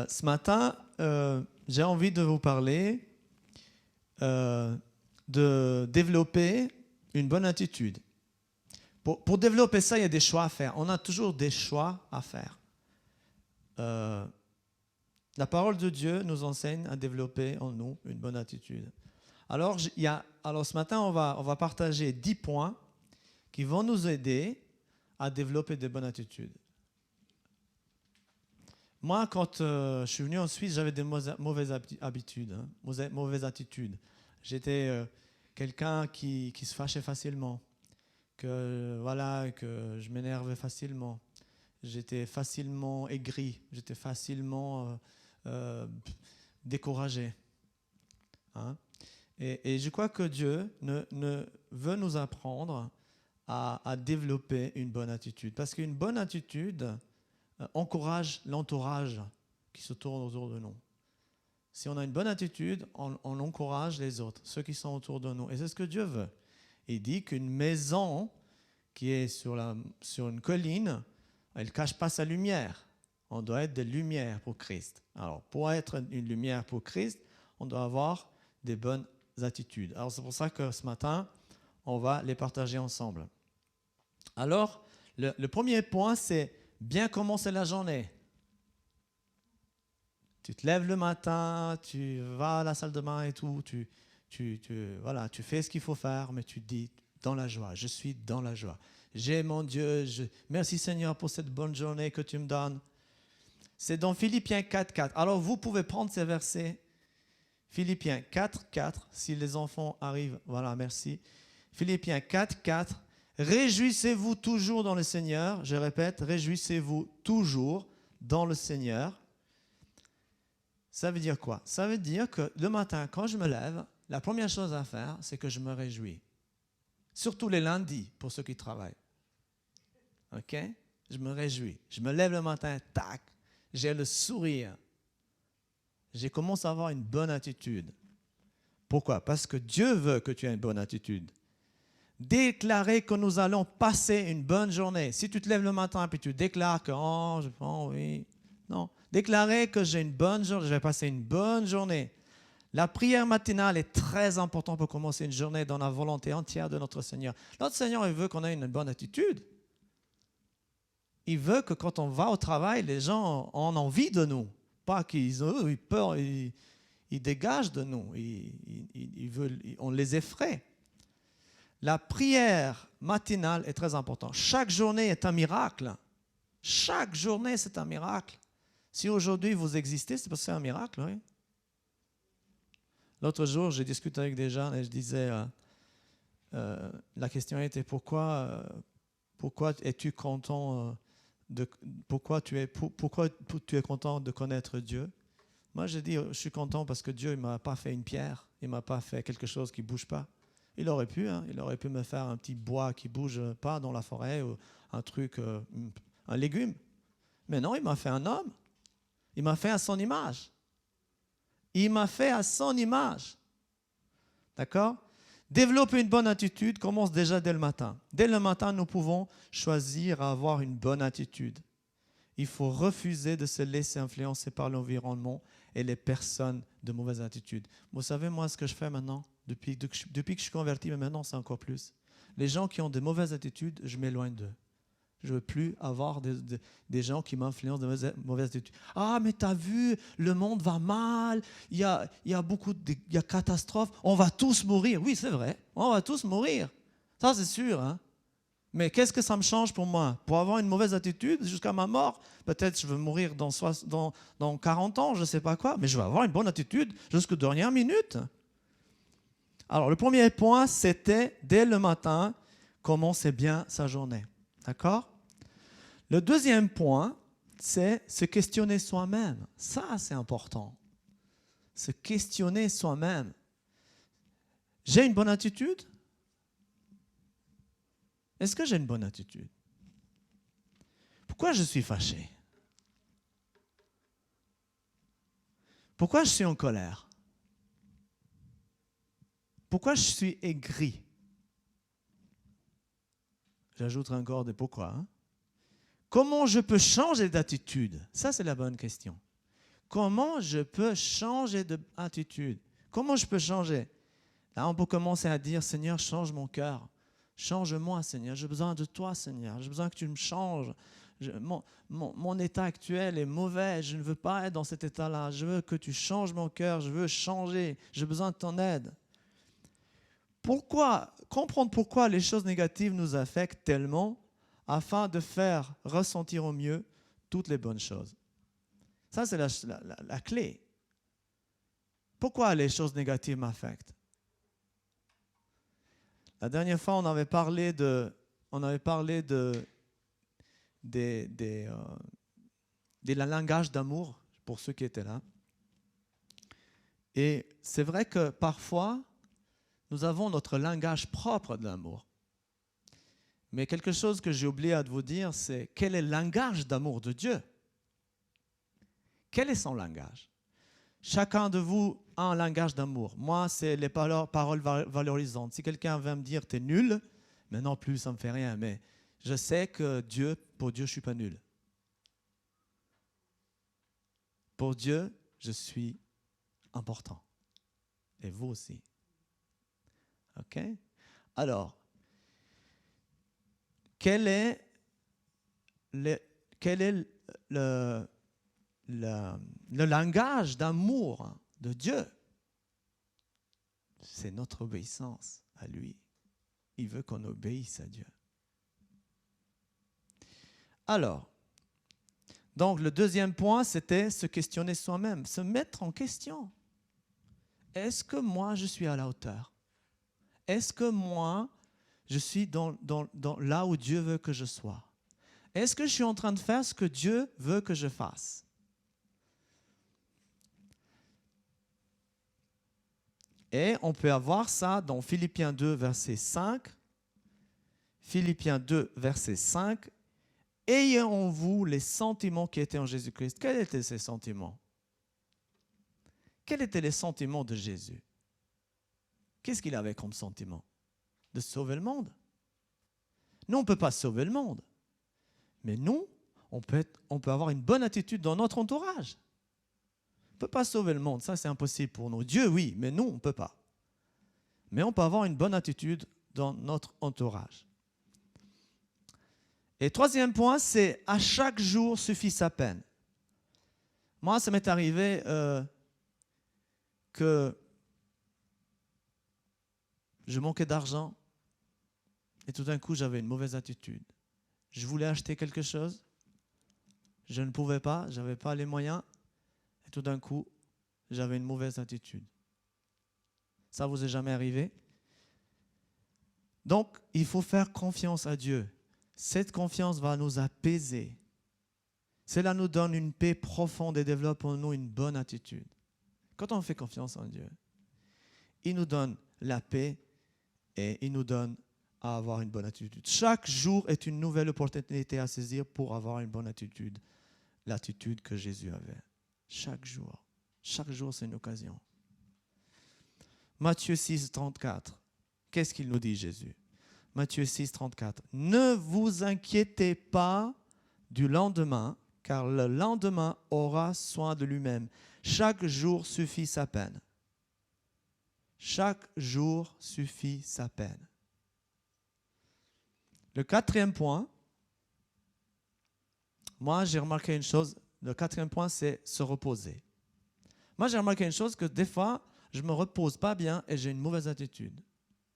Ce matin, j'ai envie de vous parler de développer une bonne attitude. Pour développer ça, il y a des choix à faire. On a toujours des choix à faire. La parole de Dieu nous enseigne à développer en nous une bonne attitude. Alors ce matin, on va partager 10 points qui vont nous aider à développer de bonnes attitudes. Moi, quand je suis venu en Suisse, j'avais des mauvaises habitudes, mauvaises attitudes. J'étais quelqu'un qui se fâchait facilement, que je m'énervais facilement. J'étais facilement aigri, j'étais facilement découragé. Hein? Et je crois que Dieu veut nous apprendre à développer une bonne attitude. Parce qu'une bonne attitude encourage l'entourage qui se tourne autour de nous. Si on a une bonne attitude, on encourage les autres, ceux qui sont autour de nous. Et c'est ce que Dieu veut. Il dit qu'une maison qui est sur une colline, elle ne cache pas sa lumière. On doit être des lumières pour Christ. Alors, pour être une lumière pour Christ, on doit avoir des bonnes attitudes. Alors, c'est pour ça que ce matin, on va les partager ensemble. Alors, le premier point, c'est bien commencer la journée. Tu te lèves le matin, tu vas à la salle de bain et tout, tu fais ce qu'il faut faire, mais tu te dis dans la joie, je suis dans la joie. J'ai mon Dieu, merci Seigneur pour cette bonne journée que tu me donnes. C'est dans Philippiens 4.4. Alors vous pouvez prendre ces versets. Philippiens 4.4, si les enfants arrivent, voilà, merci. Philippiens 4.4, réjouissez-vous toujours dans le Seigneur. Je répète, réjouissez-vous toujours dans le Seigneur. Ça veut dire quoi? Ça veut dire que le matin, quand je me lève, la première chose à faire, c'est que je me réjouis. Surtout les lundis, pour ceux qui travaillent. OK? Je me réjouis. Je me lève le matin, tac, j'ai le sourire. Je commence à avoir une bonne attitude. Pourquoi? Parce que Dieu veut que tu aies une bonne attitude. Déclarer que nous allons passer une bonne journée. Si tu te lèves le matin et tu déclares que oui, non. Déclarer que j'ai une bonne journée, je vais passer une bonne journée. La prière matinale est très importante pour commencer une journée dans la volonté entière de notre Seigneur. Notre Seigneur, il veut qu'on ait une bonne attitude. Il veut que quand on va au travail, les gens ont envie de nous. Pas qu'ils ont peur, ils dégagent de nous. On les effraie. La prière matinale est très importante. Chaque journée est un miracle. Chaque journée, c'est un miracle. Si aujourd'hui vous existez, c'est parce que c'est un miracle. Oui. L'autre jour, j'ai discuté avec des gens et je disais, la question était pourquoi es-tu content pourquoi tu es content de connaître Dieu? Moi, j'ai dit, je suis content parce que Dieu ne m'a pas fait une pierre, il ne m'a pas fait quelque chose qui ne bouge pas. Il aurait pu me faire un petit bois qui ne bouge pas dans la forêt ou un truc, un légume. Mais non, il m'a fait un homme. Il m'a fait à son image. Il m'a fait à son image. D'accord? Développer une bonne attitude commence déjà dès le matin. Dès le matin, nous pouvons choisir à avoir une bonne attitude. Il faut refuser de se laisser influencer par l'environnement et les personnes de mauvaise attitude. Vous savez, moi, ce que je fais maintenant, depuis que je suis converti, mais maintenant, c'est encore plus. Les gens qui ont de mauvaises attitudes, je m'éloigne d'eux. Je ne veux plus avoir des gens qui m'influencent de mauvaises attitudes. Ah, mais tu as vu, le monde va mal, il y a catastrophe, on va tous mourir. Oui, c'est vrai, on va tous mourir. Ça, c'est sûr. Hein? Mais qu'est-ce que ça me change pour moi? Pour avoir une mauvaise attitude jusqu'à ma mort, peut-être je veux mourir dans 40 ans, je ne sais pas quoi, mais je vais avoir une bonne attitude jusqu'à dernière minute. Alors, le premier point, c'était, dès le matin, commencer bien sa journée. D'accord? Le deuxième point, c'est se questionner soi-même. Ça, c'est important. Se questionner soi-même. J'ai une bonne attitude? Est-ce que j'ai une bonne attitude? Pourquoi je suis fâché? Pourquoi je suis en colère? Pourquoi je suis aigri? J'ajouterai encore des pourquoi. Hein? Comment je peux changer d'attitude? Ça, c'est la bonne question. comment je peux changer d'attitude? Comment je peux changer? Là, on peut commencer à dire, Seigneur, change mon cœur. Change-moi, Seigneur. J'ai besoin de toi, Seigneur. J'ai besoin que tu me changes. Mon état actuel est mauvais. Je ne veux pas être dans cet état-là. Je veux que tu changes mon cœur. Je veux changer. J'ai besoin de ton aide. Comprendre pourquoi les choses négatives nous affectent tellement afin de faire ressentir au mieux toutes les bonnes choses. Ça, c'est la clé. Pourquoi les choses négatives m'affectent? La dernière fois, on avait parlé des langages d'amour, pour ceux qui étaient là. Et c'est vrai que parfois, nous avons notre langage propre de l'amour. Mais quelque chose que j'ai oublié de vous dire, c'est quel est le langage d'amour de Dieu? Quel est son langage? Chacun de vous a un langage d'amour. Moi, c'est les paroles valorisantes. Si quelqu'un vient me dire « t'es nul », mais non plus, ça ne me fait rien. Mais je sais que pour Dieu, je ne suis pas nul. Pour Dieu, je suis important. Et vous aussi. OK? Alors, quel est le langage d'amour de Dieu? C'est notre obéissance à lui. Il veut qu'on obéisse à Dieu. Alors, donc le deuxième point, c'était se questionner soi-même, se mettre en question. Est-ce que moi, je suis à la hauteur? Est-ce que moi, je suis dans là où Dieu veut que je sois? Est-ce que je suis en train de faire ce que Dieu veut que je fasse? Et on peut avoir ça dans Philippiens 2, verset 5. Philippiens 2, verset 5. Ayez en vous les sentiments qui étaient en Jésus-Christ. Quels étaient ces sentiments? Quels étaient les sentiments de Jésus? Qu'est-ce qu'il avait comme sentiment? De sauver le monde. Nous, on ne peut pas sauver le monde. Mais nous, on peut avoir une bonne attitude dans notre entourage. On ne peut pas sauver le monde, ça c'est impossible pour nous. Dieu, oui, mais nous, on ne peut pas. Mais on peut avoir une bonne attitude dans notre entourage. Et troisième point, c'est à chaque jour suffit sa peine. Moi, ça m'est arrivé que je manquais d'argent et tout d'un coup, j'avais une mauvaise attitude. Je voulais acheter quelque chose, je ne pouvais pas, je n'avais pas les moyens et tout d'un coup, j'avais une mauvaise attitude. Ça vous est jamais arrivé? Donc, il faut faire confiance à Dieu. Cette confiance va nous apaiser. Cela nous donne une paix profonde et développe en nous une bonne attitude. Quand on fait confiance en Dieu, il nous donne la paix et il nous donne à avoir une bonne attitude. Chaque jour est une nouvelle opportunité à saisir pour avoir une bonne attitude. L'attitude que Jésus avait. Chaque jour. Chaque jour, c'est une occasion. Matthieu 6, 34. Qu'est-ce qu'il nous dit, Jésus? Matthieu 6, 34. Ne vous inquiétez pas du lendemain, car le lendemain aura soin de lui-même. Chaque jour suffit sa peine. Chaque jour suffit sa peine. Le quatrième point, moi j'ai remarqué une chose, le quatrième point c'est se reposer. Moi j'ai remarqué une chose que des fois, je ne me repose pas bien et j'ai une mauvaise attitude.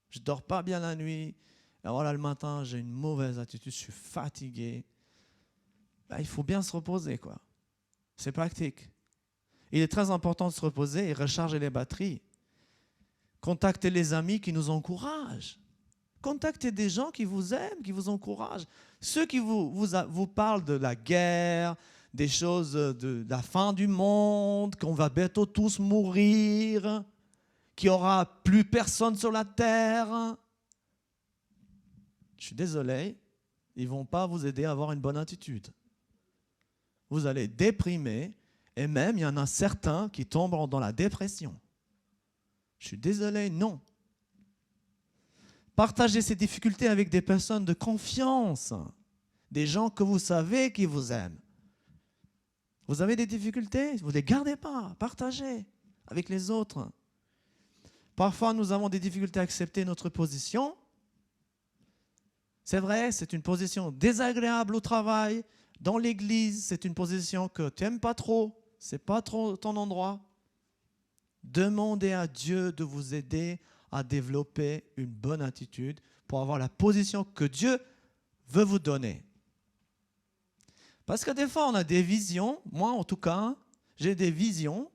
Je ne dors pas bien la nuit, et voilà le matin j'ai une mauvaise attitude, je suis fatigué. Ben, il faut bien se reposer, quoi. C'est pratique. Il est très important de se reposer et recharger les batteries. Contactez les amis qui nous encouragent. Contactez des gens qui vous aiment, qui vous encouragent. Ceux qui vous parlent de la guerre, des choses de la fin du monde, qu'on va bientôt tous mourir, qu'il n'y aura plus personne sur la terre. Je suis désolé, ils ne vont pas vous aider à avoir une bonne attitude. Vous allez déprimer et même il y en a certains qui tomberont dans la dépression. Je suis désolé, non. Partagez ces difficultés avec des personnes de confiance, des gens que vous savez qui vous aiment. Vous avez des difficultés, vous ne les gardez pas, partagez avec les autres. Parfois, nous avons des difficultés à accepter notre position. C'est vrai, c'est une position désagréable au travail, dans l'église, c'est une position que tu n'aimes pas trop, ce n'est pas trop ton endroit. Demandez à Dieu de vous aider à développer une bonne attitude pour avoir la position que Dieu veut vous donner. Parce que des fois, on a des visions, moi en tout cas, j'ai des visions,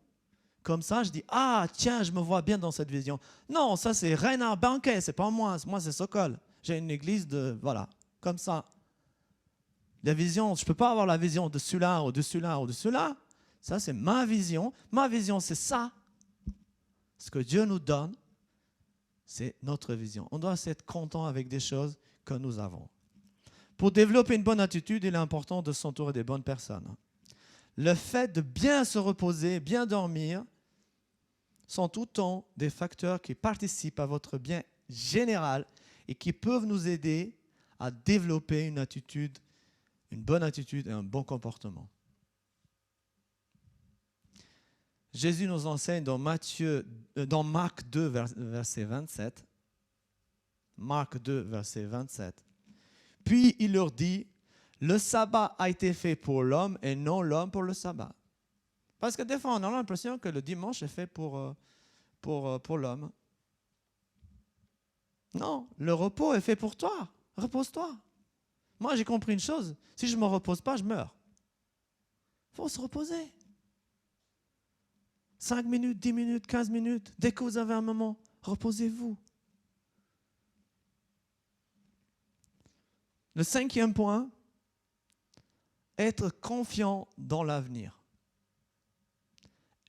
comme ça, je dis, ah tiens, je me vois bien dans cette vision. Non, ça c'est Reinhard Banquet, c'est pas moi c'est Sokol. J'ai une église de, voilà, comme ça. La vision, je ne peux pas avoir la vision de celui-là ou de celui-là ou de celui-là. Ça c'est ma vision. Ma vision c'est ça. Ce que Dieu nous donne, c'est notre vision. On doit être content avec des choses que nous avons. Pour développer une bonne attitude, il est important de s'entourer des bonnes personnes. Le fait de bien se reposer, bien dormir, sont tout le temps des facteurs qui participent à votre bien général et qui peuvent nous aider à développer une attitude, une bonne attitude et un bon comportement. Jésus nous enseigne dans Marc 2, verset 27. Marc 2, verset 27. Puis il leur dit, le sabbat a été fait pour l'homme et non l'homme pour le sabbat. Parce que des fois, on a l'impression que le dimanche est fait pour l'homme. Non, le repos est fait pour toi. Repose-toi. Moi, j'ai compris une chose. Si je ne me repose pas, je meurs. Il faut se reposer. 5 minutes, 10 minutes, 15 minutes. Dès que vous avez un moment, reposez-vous. Le 5e point, être confiant dans l'avenir.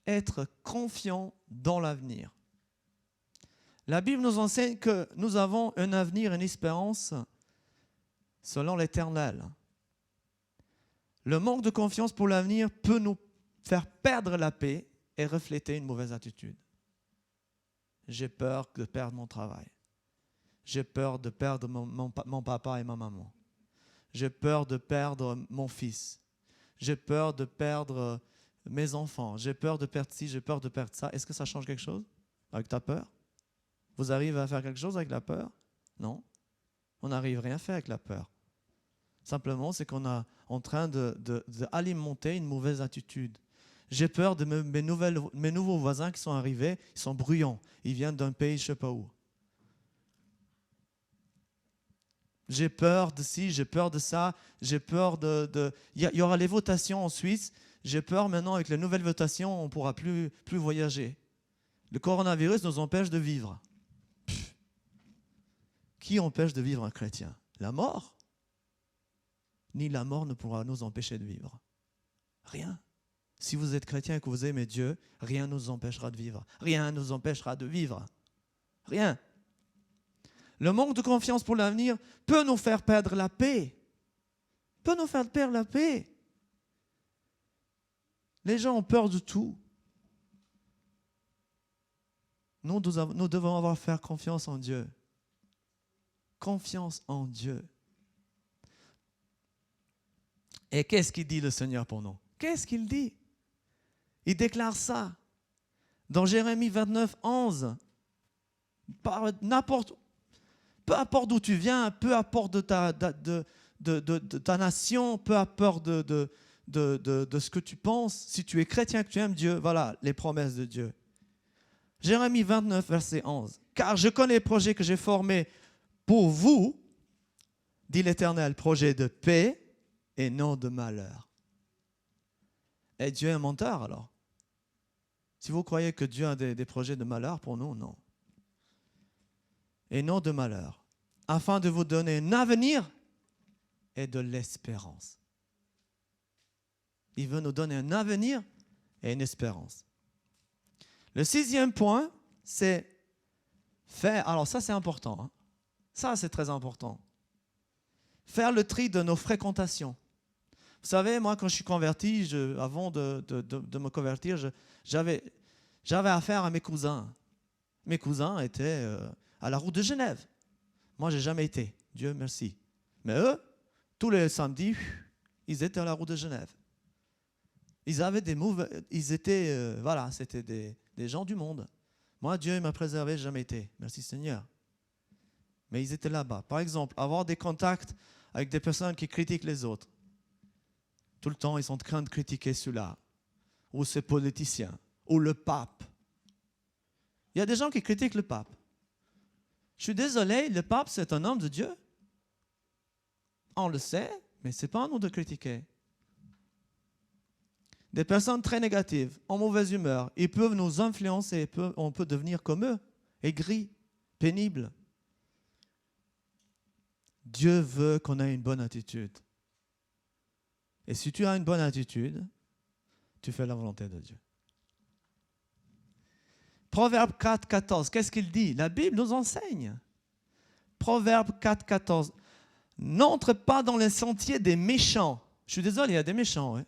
Être confiant dans l'avenir. La Bible nous enseigne que nous avons un avenir, une espérance selon l'Éternel. Le manque de confiance pour l'avenir peut nous faire perdre la paix et refléter une mauvaise attitude. J'ai peur de perdre mon travail. J'ai peur de perdre mon papa et ma maman. J'ai peur de perdre mon fils. J'ai peur de perdre mes enfants. J'ai peur de perdre ci, j'ai peur de perdre ça. Est-ce que ça change quelque chose avec ta peur? Vous arrivez à faire quelque chose avec la peur? Non. On n'arrive rien à faire avec la peur. Simplement, c'est qu'on est en train d'alimenter une mauvaise attitude. J'ai peur de mes nouveaux voisins qui sont arrivés, ils sont bruyants. Ils viennent d'un pays, je ne sais pas où. J'ai peur de ci, j'ai peur de ça, j'ai peur Il y aura les votations en Suisse. J'ai peur maintenant, avec les nouvelles votations, on ne pourra plus voyager. Le coronavirus nous empêche de vivre. Qui empêche de vivre un chrétien? La mort? Ni la mort ne pourra nous empêcher de vivre. Rien. Si vous êtes chrétien et que vous aimez Dieu, rien ne nous empêchera de vivre. Rien ne nous empêchera de vivre. Rien. Le manque de confiance pour l'avenir peut nous faire perdre la paix. Peut nous faire perdre la paix. Les gens ont peur de tout. Nous devons faire confiance en Dieu. Confiance en Dieu. Et qu'est-ce qu'il dit le Seigneur pour nous? Qu'est-ce qu'il dit? Il déclare ça dans Jérémie 29, 11. Peu importe d'où tu viens, peu importe de ta nation, peu importe de ce que tu penses, si tu es chrétien, que tu aimes Dieu, voilà les promesses de Dieu. Jérémie 29, verset 11. Car je connais les projets que j'ai formés pour vous, dit l'Éternel, projet de paix et non de malheur. Et Dieu est un menteur alors? Si vous croyez que Dieu a des projets de malheur pour nous, non. Et non de malheur, afin de vous donner un avenir et de l'espérance. Il veut nous donner un avenir et une espérance. Le 6e point, c'est faire, alors ça c'est important, hein. Ça c'est très important. Faire le tri de nos fréquentations. Vous savez, moi quand je suis converti, avant de me convertir, j'avais affaire à mes cousins. Mes cousins étaient à la route de Genève. Moi, je n'ai jamais été, Dieu merci. Mais eux, tous les samedis, ils étaient à la route de Genève. Ils étaient, voilà, c'était des gens du monde. Moi, Dieu m'a préservé, jamais été. Merci Seigneur. Mais ils étaient là-bas. Par exemple, avoir des contacts avec des personnes qui critiquent les autres. Tout le temps, ils sont en train de critiquer celui-là, ou ces politiciens, ou le pape. Il y a des gens qui critiquent le pape. Je suis désolé, le pape, c'est un homme de Dieu. On le sait, mais ce n'est pas à nous de critiquer. Des personnes très négatives, en mauvaise humeur, ils peuvent nous influencer, on peut devenir comme eux, aigris, pénibles. Dieu veut qu'on ait une bonne attitude. Et si tu as une bonne attitude, tu fais la volonté de Dieu. Proverbe 4, 14, qu'est-ce qu'il dit? La Bible nous enseigne. Proverbe 4, 14. N'entre pas dans les sentiers des méchants. Je suis désolé, il y a des méchants. Ouais.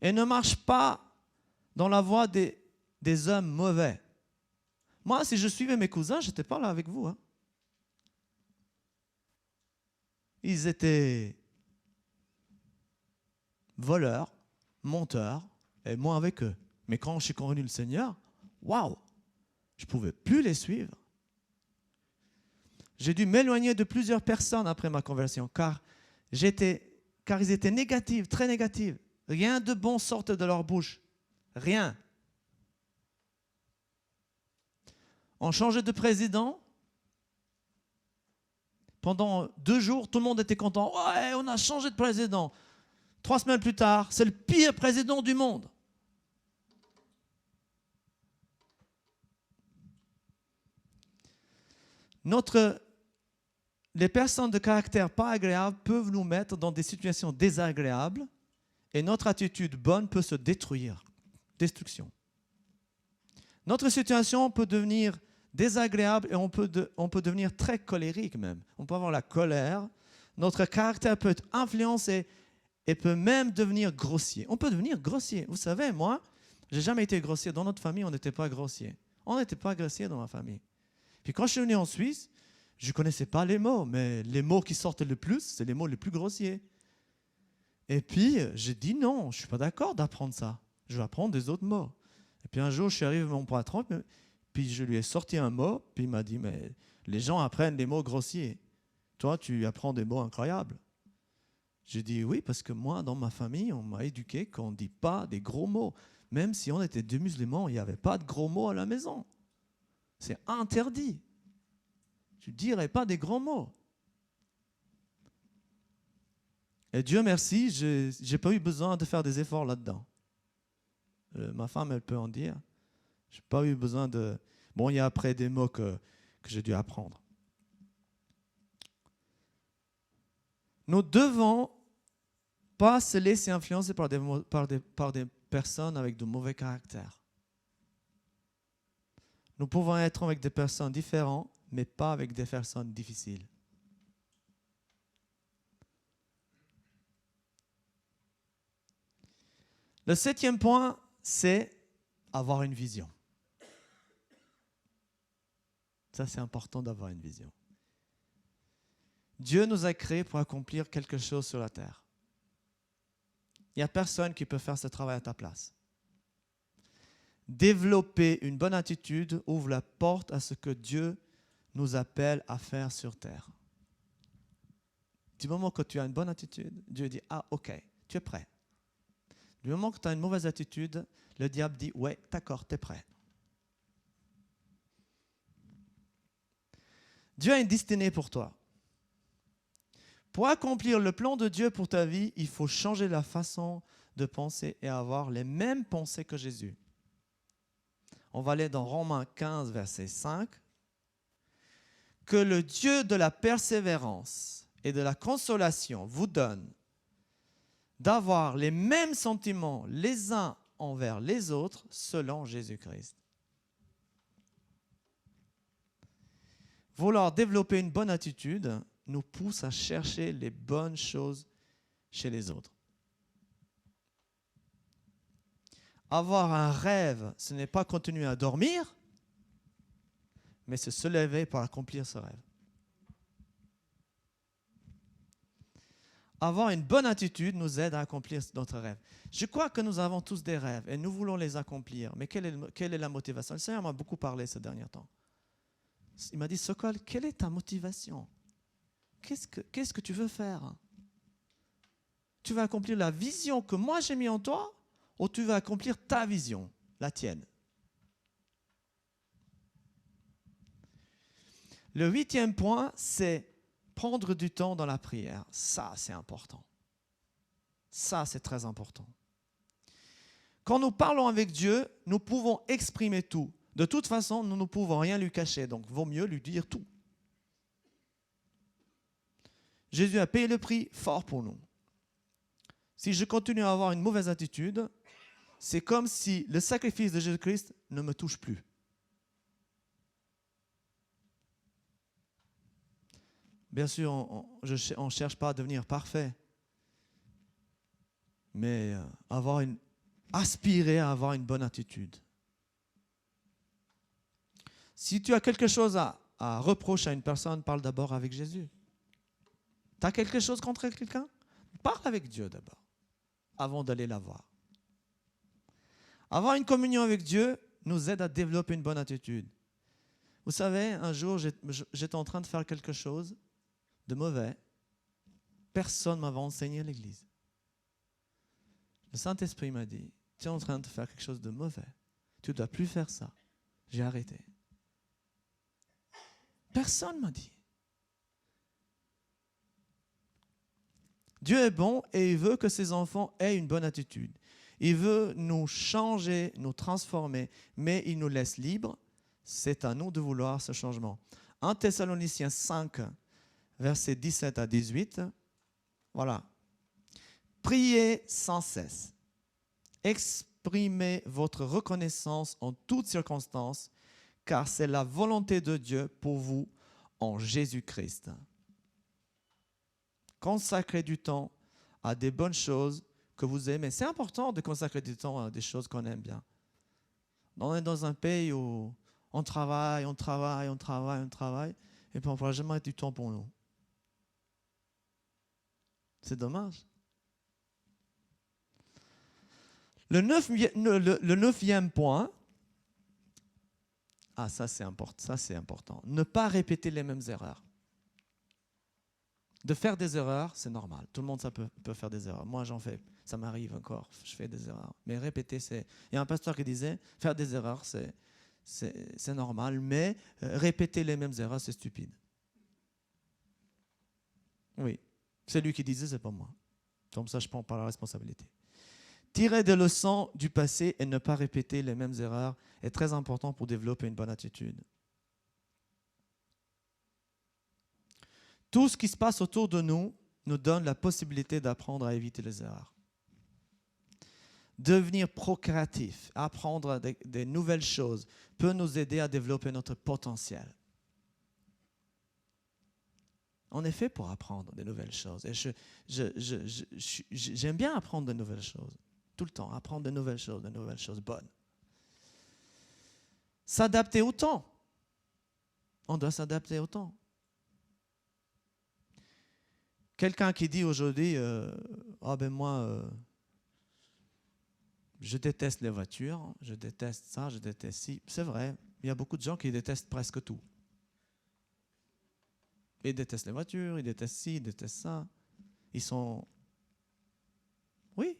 Et ne marche pas dans la voie des hommes mauvais. Moi, si je suivais mes cousins, je n'étais pas là avec vous. Hein. Ils étaient voleurs, menteurs, et moi avec eux. Mais quand je suis connu le Seigneur, waouh, je ne pouvais plus les suivre. J'ai dû m'éloigner de plusieurs personnes après ma conversion, car ils étaient négatifs, très négatifs. Rien de bon sortait de leur bouche. Rien. On changeait de président. Pendant 2 jours, tout le monde était content. Ouais, on a changé de président. 3 semaines plus tard, c'est le pire président du monde. Les personnes de caractère pas agréable peuvent nous mettre dans des situations désagréables et notre attitude bonne peut se détruire. Destruction. Notre situation peut devenir désagréable et on peut devenir très colérique même. On peut avoir la colère. Notre caractère peut être influencé et peut même devenir grossier. On peut devenir grossier. Vous savez, moi, je n'ai jamais été grossier. Dans notre famille, on n'était pas grossier. On n'était pas grossier dans ma famille. Puis quand je suis venu en Suisse, je ne connaissais pas les mots, mais les mots qui sortent le plus, c'est les mots les plus grossiers. Et puis, j'ai dit non, je ne suis pas d'accord d'apprendre ça. Je vais apprendre des autres mots. Et puis un jour, je suis arrivé à mon patron, puis je lui ai sorti un mot, puis il m'a dit, mais les gens apprennent des mots grossiers. Toi, tu apprends des mots incroyables. J'ai dit oui, parce que moi, dans ma famille, on m'a éduqué qu'on ne dit pas des gros mots. Même si on était 2 musulmans, il n'y avait pas de gros mots à la maison. C'est interdit. Tu ne dirais pas des grands mots. Et Dieu merci, je n'ai pas eu besoin de faire des efforts là-dedans. Ma femme, elle peut en dire. Je n'ai pas eu besoin de... Bon, il y a après des mots que j'ai dû apprendre. Nous devons pas se laisser influencer par des personnes avec de mauvais caractères. Nous pouvons être avec des personnes différentes, mais pas avec des personnes difficiles. Le 7e point, c'est avoir une vision. Ça, c'est important d'avoir une vision. Dieu nous a créés pour accomplir quelque chose sur la terre. Il n'y a personne qui peut faire ce travail à ta place. Développer une bonne attitude ouvre la porte à ce que Dieu nous appelle à faire sur terre. Du moment que tu as une bonne attitude, Dieu dit « Ah, ok, tu es prêt ». Du moment que tu as une mauvaise attitude, le diable dit « Ouais, d'accord, tu es prêt ». Dieu a une destinée pour toi. Pour accomplir le plan de Dieu pour ta vie, il faut changer la façon de penser et avoir les mêmes pensées que Jésus. On va aller dans Romains 15, verset 5. Que le Dieu de la persévérance et de la consolation vous donne d'avoir les mêmes sentiments les uns envers les autres selon Jésus-Christ. Vouloir développer une bonne attitude nous pousse à chercher les bonnes choses chez les autres. Avoir un rêve, ce n'est pas continuer à dormir, mais c'est se lever pour accomplir ce rêve. avoir une bonne attitude nous aide à accomplir notre rêve. Je crois que nous avons tous des rêves et nous voulons les accomplir. Mais quelle est la motivation? Le Seigneur m'a beaucoup parlé ces derniers temps. Il m'a dit, Sokol, quelle est ta motivation? Qu'est-ce que tu veux faire? Tu vas accomplir la vision que moi j'ai mise en toi ou tu vas accomplir ta vision, la tienne? Le 8e point, c'est prendre du temps dans la prière. Ça, c'est important. Ça, c'est très important. Quand nous parlons avec Dieu, nous pouvons exprimer tout. De toute façon, nous ne pouvons rien lui cacher, donc il vaut mieux lui dire tout. Jésus a payé le prix fort pour nous. Si je continue à avoir une mauvaise attitude, c'est comme si le sacrifice de Jésus-Christ ne me touche plus. Bien sûr, on ne cherche pas à devenir parfait, mais aspirer à avoir une bonne attitude. Si tu as quelque chose à reprocher à une personne, parle d'abord avec Jésus. Tu as quelque chose contre quelqu'un? Parle avec Dieu d'abord, avant d'aller la voir. Avoir une communion avec Dieu nous aide à développer une bonne attitude. Vous savez, un jour, j'étais en train de faire quelque chose de mauvais. Personne ne m'avait enseigné à l'église. Le Saint-Esprit m'a dit, tu es en train de faire quelque chose de mauvais. Tu ne dois plus faire ça. J'ai arrêté. Personne ne m'a dit. Dieu est bon et il veut que ses enfants aient une bonne attitude. Il veut nous changer, nous transformer, mais il nous laisse libres. C'est à nous de vouloir ce changement. 1 Thessaloniciens 5, versets 17 à 18. Voilà. Priez sans cesse. Exprimez votre reconnaissance en toutes circonstances, car c'est la volonté de Dieu pour vous en Jésus-Christ. Consacrez du temps à des bonnes choses que vous aimez. C'est important de consacrer du temps à des choses qu'on aime bien. On est dans un pays où on travaille, et puis on ne pourra jamais du temps pour nous. C'est dommage. Le 9e point, ça c'est important. Ne pas répéter les mêmes erreurs. De faire des erreurs, c'est normal. Tout le monde peut faire des erreurs. Moi, j'en fais. Ça m'arrive encore. Je fais des erreurs. Mais répéter, c'est... Il y a un pasteur qui disait, faire des erreurs, c'est normal. Mais répéter les mêmes erreurs, c'est stupide. Oui. C'est lui qui disait, c'est pas moi. Comme ça, je prends pas la responsabilité. Tirer des leçons du passé et ne pas répéter les mêmes erreurs est très important pour développer une bonne attitude. Tout ce qui se passe autour de nous nous donne la possibilité d'apprendre à éviter les erreurs. Devenir procréatif, apprendre des nouvelles choses peut nous aider à développer notre potentiel. On est fait pour apprendre des nouvelles choses. Et j'aime bien apprendre de nouvelles choses. Tout le temps, apprendre de nouvelles choses bonnes. S'adapter au temps. On doit s'adapter au temps. Quelqu'un qui dit aujourd'hui, je déteste les voitures, je déteste ça, je déteste ci. C'est vrai, il y a beaucoup de gens qui détestent presque tout. Ils détestent les voitures, ils détestent ci, ils détestent ça. Ils sont... Oui.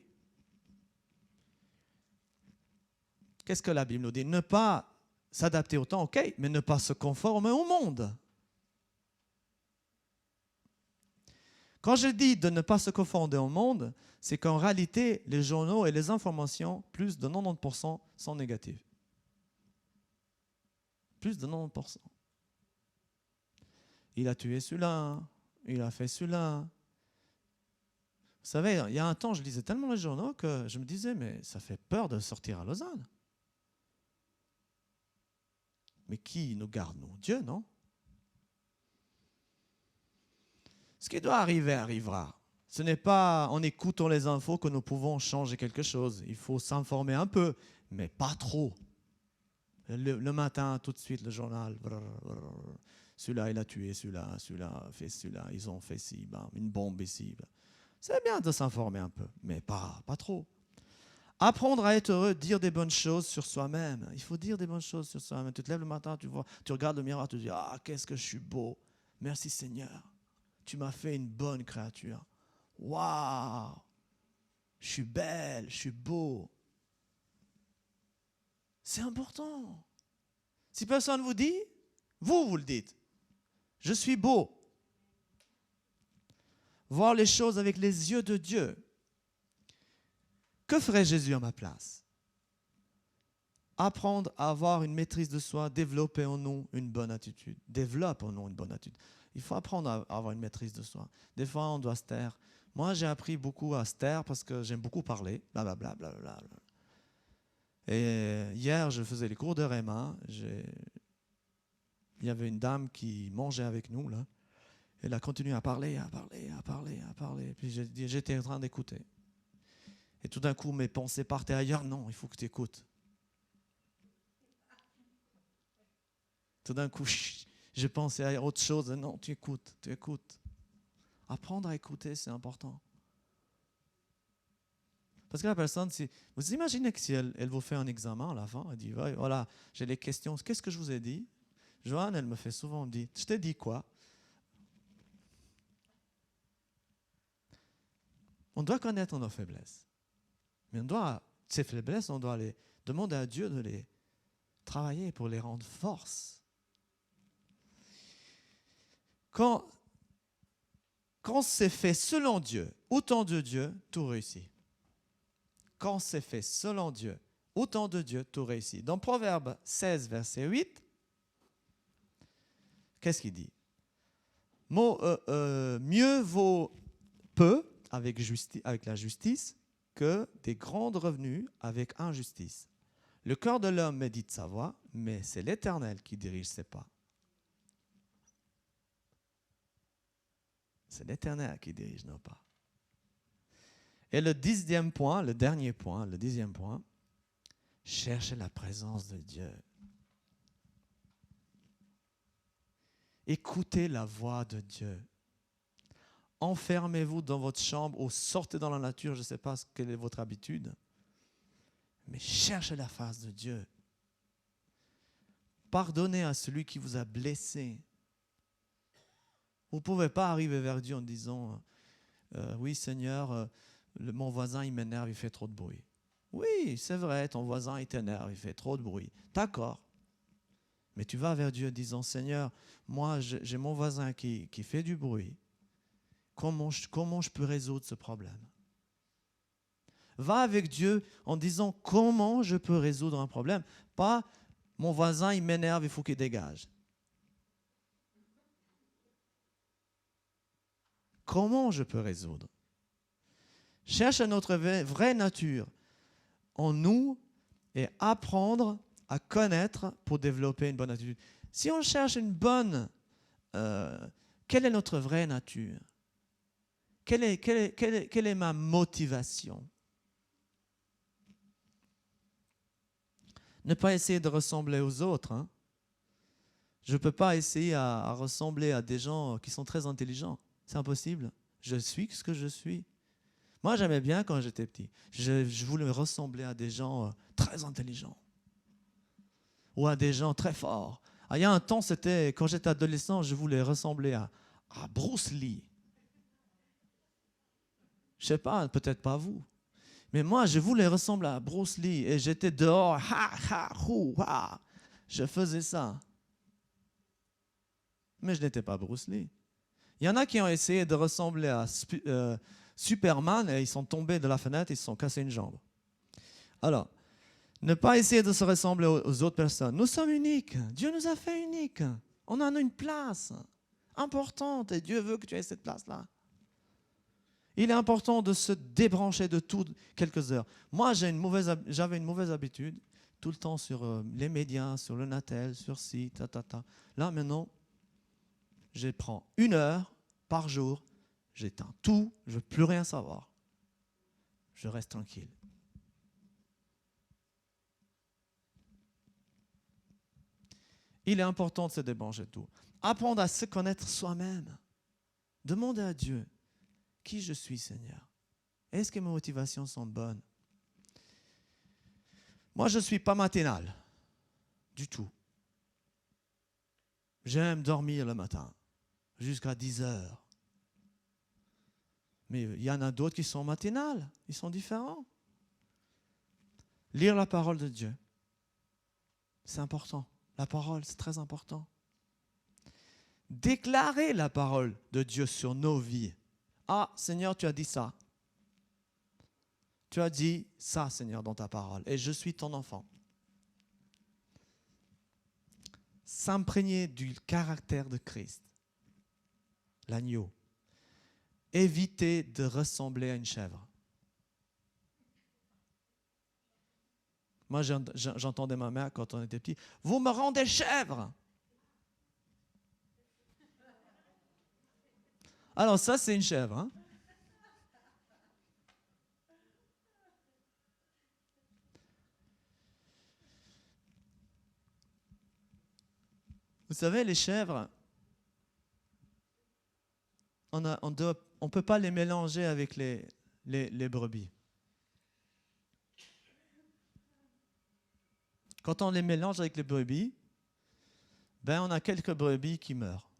Qu'est-ce que la Bible nous dit? Ne pas s'adapter au temps, ok, mais ne pas se conformer au monde. Quand je dis de ne pas se conformer au monde, c'est qu'en réalité, les journaux et les informations, plus de 90% sont négatives. Plus de 90%. Il a tué celui-là, il a fait celui-là. Vous savez, il y a un temps, je lisais tellement les journaux que je me disais, mais ça fait peur de sortir à Lausanne. Mais qui nous garde, nous? Dieu, non? Ce qui doit arriver arrivera. Ce n'est pas en écoutant les infos que nous pouvons changer quelque chose. Il faut s'informer un peu, mais pas trop. Le matin, tout de suite, le journal. Celui-là, il a tué celui-là, celui-là a fait celui-là. Ils ont fait ci, une bombe ici. C'est bien de s'informer un peu, mais pas trop. Apprendre à être heureux, dire des bonnes choses sur soi-même. Il faut dire des bonnes choses sur soi-même. Tu te lèves le matin, tu regardes le miroir, tu te dis « Ah, qu'est-ce que je suis beau. Merci Seigneur. Tu m'as fait une bonne créature. Waouh, je suis belle, je suis beau. » C'est important. Si personne vous dit, vous le dites. Je suis beau. Voir les choses avec les yeux de Dieu. Que ferait Jésus à ma place? Apprendre à avoir une maîtrise de soi, développer en nous une bonne attitude. Développe en nous une bonne attitude. Il faut apprendre à avoir une maîtrise de soi. Des fois, on doit se taire. Moi, j'ai appris beaucoup à se taire parce que j'aime beaucoup parler. Blablabla. Bla. Et hier, je faisais les cours de Réma. Il y avait une dame qui mangeait avec nous, là. Elle a continué à parler. Puis j'étais en train d'écouter. Et tout d'un coup, mes pensées partaient ailleurs. Non, il faut que tu écoutes. Tout d'un coup, je pensais à autre chose. Non, tu écoutes. Apprendre à écouter, c'est important. Parce que la personne, vous imaginez que si elle vous fait un examen à la fin, elle dit, voilà, j'ai les questions, qu'est-ce que je vous ai dit? Joanne, elle me fait souvent dire, je t'ai dit quoi? On doit connaître nos faiblesses. Mais ces faiblesses, on doit les demander à Dieu de les travailler pour les rendre force. Quand c'est fait selon Dieu, au temps de Dieu, tout réussit. Quand c'est fait selon Dieu, au temps de Dieu, tout réussit. Dans Proverbe 16, verset 8, qu'est-ce qu'il dit? Mieux vaut peu avec la justice que des grands revenus avec injustice. Le cœur de l'homme médite sa voie, mais c'est l'Éternel qui dirige ses pas. C'est l'Éternel qui dirige nos pas. Et le dixième point, cherchez la présence de Dieu. Écoutez la voix de Dieu. Enfermez-vous dans votre chambre ou sortez dans la nature, je ne sais pas quelle est votre habitude, mais cherchez la face de Dieu. Pardonnez à celui qui vous a blessé. Vous ne pouvez pas arriver vers Dieu en disant oui Seigneur, mon voisin il m'énerve, il fait trop de bruit. Oui, c'est vrai, ton voisin il t'énerve, il fait trop de bruit. D'accord. Mais tu vas vers Dieu en disant Seigneur, moi j'ai mon voisin qui fait du bruit. Comment je peux résoudre ce problème? Va avec Dieu en disant comment je peux résoudre un problème. Pas mon voisin il m'énerve, il faut qu'il dégage. Comment je peux résoudre? Cherche notre vraie nature en nous et apprendre à connaître pour développer une bonne attitude. Si on cherche une bonne... quelle est notre vraie nature? Quelle est ma motivation? Ne pas essayer de ressembler aux autres. Hein? Je ne peux pas essayer à ressembler à des gens qui sont très intelligents. C'est impossible. Je suis ce que je suis. Moi, j'aimais bien quand j'étais petit. Je voulais ressembler à des gens très intelligents. Ou à des gens très forts. Il y a un temps, quand j'étais adolescent, je voulais ressembler à Bruce Lee. Je ne sais pas, peut-être pas vous. Mais moi, je voulais ressembler à Bruce Lee. Et j'étais dehors. Je faisais ça. Mais je n'étais pas Bruce Lee. Il y en a qui ont essayé de ressembler à Superman et ils sont tombés de la fenêtre et ils se sont cassés une jambe. Alors, ne pas essayer de se ressembler aux autres personnes. Nous sommes uniques. Dieu nous a fait uniques. On a une place importante et Dieu veut que tu aies cette place-là. Il est important de se débrancher de tout quelques heures. Moi, j'avais une mauvaise habitude, tout le temps sur les médias, sur le Natel, sur ci, Là, maintenant, je prends 1 heure par jour, j'éteins tout, je ne veux plus rien savoir. Je reste tranquille. Il est important de se débrancher de tout. Apprendre à se connaître soi-même. Demandez à Dieu. qui je suis, Seigneur? Est-ce que mes motivations sont bonnes? Moi, je ne suis pas matinal, du tout. J'aime dormir le matin, jusqu'à 10 heures. Mais il y en a d'autres qui sont matinales, ils sont différents. Lire la parole de Dieu, c'est important. La parole, c'est très important. Déclarer la parole de Dieu sur nos vies. Ah, Seigneur, tu as dit ça. Tu as dit ça, Seigneur, dans ta parole. Et je suis ton enfant. S'imprégner du caractère de Christ. L'agneau. Éviter de ressembler à une chèvre. Moi, j'entendais ma mère quand on était petit. Vous me rendez chèvre. Alors ça, c'est une chèvre. Hein? Vous savez, les chèvres, on ne peut pas les mélanger avec les brebis. Quand on les mélange avec les brebis, ben on a quelques brebis qui meurent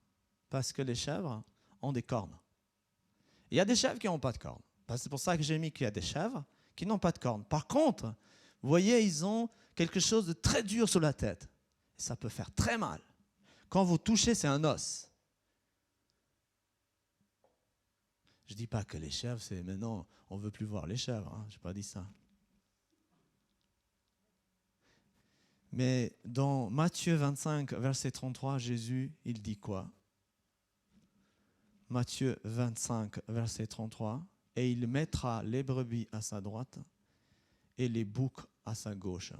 parce que les chèvres ont des cornes. Il y a des chèvres qui n'ont pas de cornes. C'est pour ça que j'ai mis qu'il y a des chèvres qui n'ont pas de cornes. Par contre, vous voyez, ils ont quelque chose de très dur sur la tête. Et ça peut faire très mal. Quand vous touchez, c'est un os. Je ne dis pas que les chèvres, c'est maintenant, on ne veut plus voir les chèvres. Hein, je n'ai pas dit ça. Mais dans Matthieu 25, verset 33, Jésus, il dit quoi? Matthieu 25, verset 33, « Et il mettra les brebis à sa droite et les boucs à sa gauche. »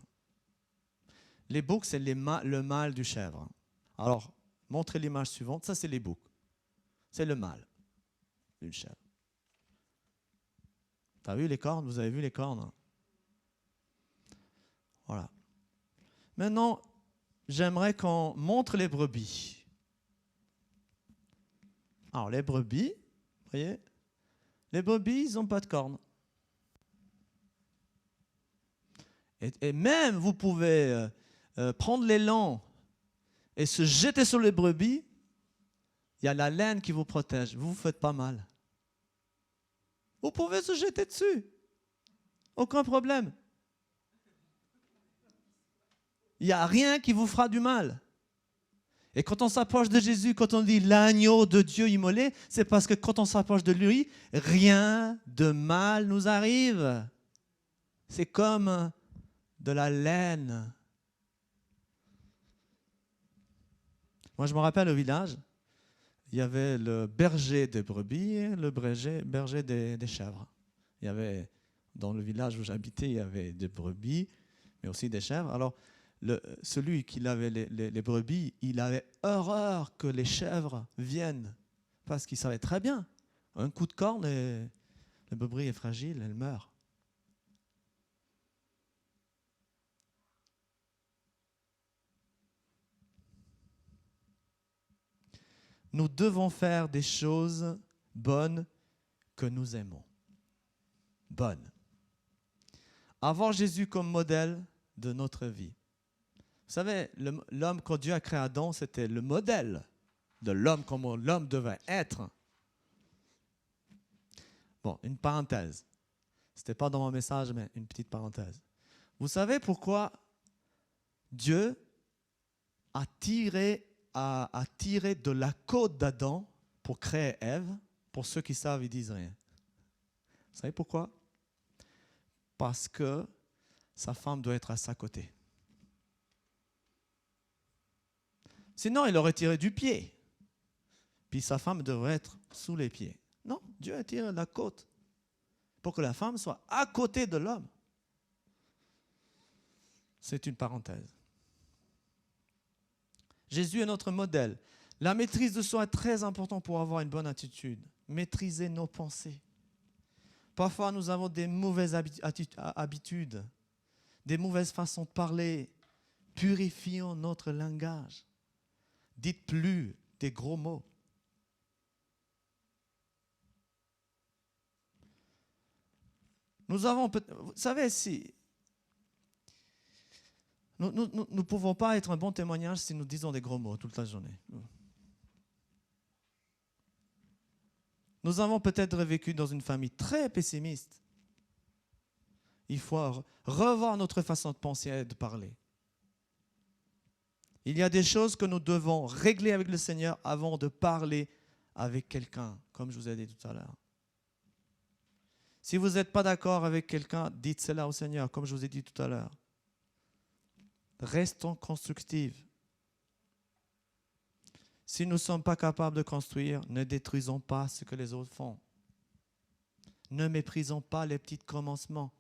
Les boucs, c'est le mâle du chèvre. Alors, montrez l'image suivante. Ça, c'est les boucs. C'est le mâle d'une chèvre. T'as vu les cornes? Vous avez vu les cornes? Voilà. Maintenant, j'aimerais qu'on montre les brebis. Alors, les brebis, vous voyez, les brebis, ils n'ont pas de cornes. Et même, vous pouvez prendre l'élan et se jeter sur les brebis, il y a la laine qui vous protège. Vous ne vous faites pas mal. Vous pouvez se jeter dessus. Aucun problème. Il n'y a rien qui vous fera du mal. Et quand on s'approche de Jésus, quand on dit l'agneau de Dieu immolé, c'est parce que quand on s'approche de lui, rien de mal nous arrive. C'est comme de la laine. Moi, je me rappelle au village, il y avait le berger des brebis et le berger des chèvres. Il y avait, dans le village où j'habitais, il y avait des brebis, mais aussi des chèvres. Alors, celui qui avait les brebis, il avait horreur que les chèvres viennent, parce qu'il savait très bien, un coup de corne, et la brebis est fragile, elle meurt. Nous devons faire des choses bonnes que nous aimons. Bonnes. Avoir Jésus comme modèle de notre vie. Vous savez, l'homme, quand Dieu a créé Adam, c'était le modèle de l'homme, comment l'homme devait être. Bon, une parenthèse. Ce n'était pas dans mon message, mais une petite parenthèse. Vous savez pourquoi Dieu a tiré de la côte d'Adam pour créer Ève? Pour ceux qui savent, ils disent rien. Vous savez pourquoi? Parce que sa femme doit être à sa côté. Sinon, il aurait tiré du pied. Puis sa femme devrait être sous les pieds. Non, Dieu a tiré la côte pour que la femme soit à côté de l'homme. C'est une parenthèse. Jésus est notre modèle. La maîtrise de soi est très importante pour avoir une bonne attitude. Maîtriser nos pensées. Parfois, nous avons des mauvaises habitudes, des mauvaises façons de parler. Purifions notre langage. Dites plus des gros mots. Nous avons, vous savez, si nous ne pouvons pas être un bon témoignage si nous disons des gros mots toute la journée. Nous avons peut-être vécu dans une famille très pessimiste. Il faut revoir notre façon de penser et de parler. Il y a des choses que nous devons régler avec le Seigneur avant de parler avec quelqu'un, comme je vous ai dit tout à l'heure. Si vous n'êtes pas d'accord avec quelqu'un, dites cela au Seigneur, comme je vous ai dit tout à l'heure. Restons constructifs. Si nous ne sommes pas capables de construire, ne détruisons pas ce que les autres font. Ne méprisons pas les petits commencements,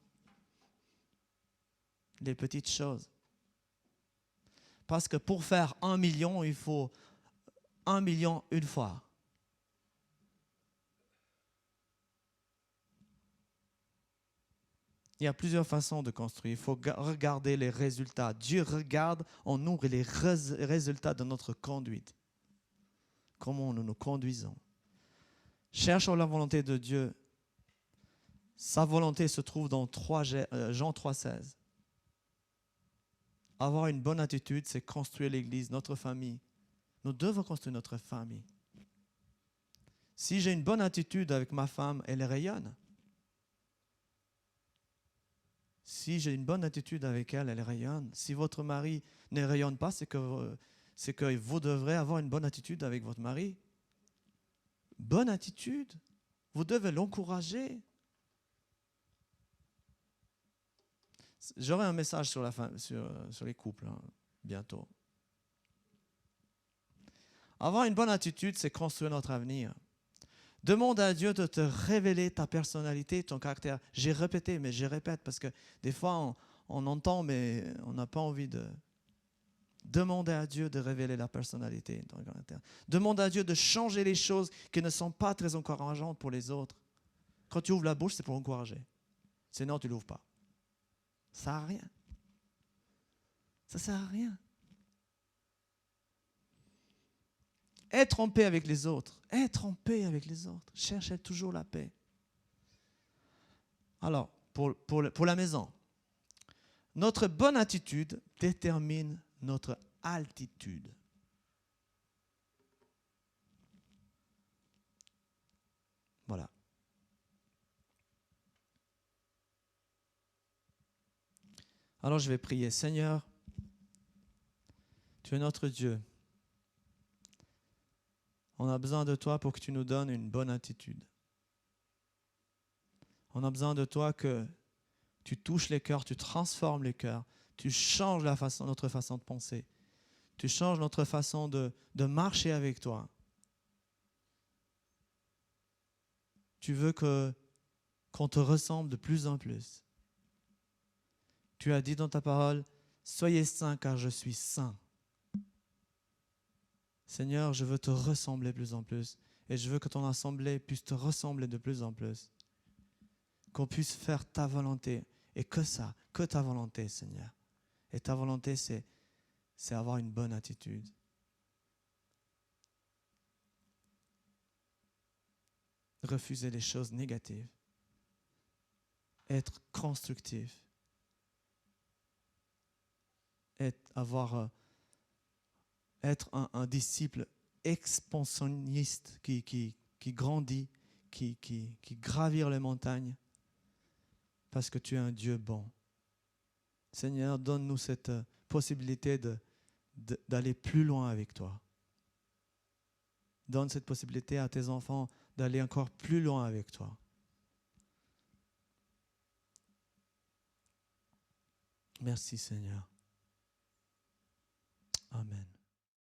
les petites choses. Parce que pour faire 1 million, il faut 1 million une fois. Il y a plusieurs façons de construire. Il faut regarder les résultats. Dieu regarde en nous les résultats de notre conduite. Comment nous nous conduisons. Cherchons la volonté de Dieu. Sa volonté se trouve dans Jean 3,16. Avoir une bonne attitude, c'est construire l'Église, notre famille. Nous devons construire notre famille. Si j'ai une bonne attitude avec ma femme, elle rayonne. Si j'ai une bonne attitude avec elle, elle rayonne. Si votre mari ne rayonne pas, c'est que vous devrez avoir une bonne attitude avec votre mari. Bonne attitude. Vous devez l'encourager. J'aurai un message sur les couples bientôt. Avoir une bonne attitude, c'est construire notre avenir. Demande à Dieu de te révéler ta personnalité, ton caractère. J'ai répété, mais je répète parce que des fois, on entend, mais on n'a pas envie de... Demandez à Dieu de révéler la personnalité, ton caractère. Demande à Dieu de changer les choses qui ne sont pas très encourageantes pour les autres. Quand tu ouvres la bouche, c'est pour encourager. Sinon, tu ne l'ouvres pas. Ça ne sert à rien. Ça ne sert à rien. Être en paix avec les autres. Être en paix avec les autres. Cherchez toujours la paix. Alors, pour la maison, notre bonne attitude détermine notre altitude. Voilà. Alors je vais prier. Seigneur, tu es notre Dieu. On a besoin de toi pour que tu nous donnes une bonne attitude. On a besoin de toi que tu touches les cœurs, tu transformes les cœurs, tu changes notre façon de penser. Tu changes notre façon de marcher avec toi. Tu veux qu'on te ressemble de plus en plus. Tu as dit dans ta parole, soyez saints car je suis saint. Seigneur, je veux te ressembler de plus en plus et je veux que ton assemblée puisse te ressembler de plus en plus. Qu'on puisse faire ta volonté et que ta volonté, Seigneur. Et ta volonté, c'est avoir une bonne attitude. Refuser les choses négatives. Être constructif. Être un disciple expansionniste qui grandit, qui gravit les montagnes, parce que tu es un Dieu bon. Seigneur, donne-nous cette possibilité d'aller plus loin avec toi. Donne cette possibilité à tes enfants d'aller encore plus loin avec toi. Merci Seigneur. Amen.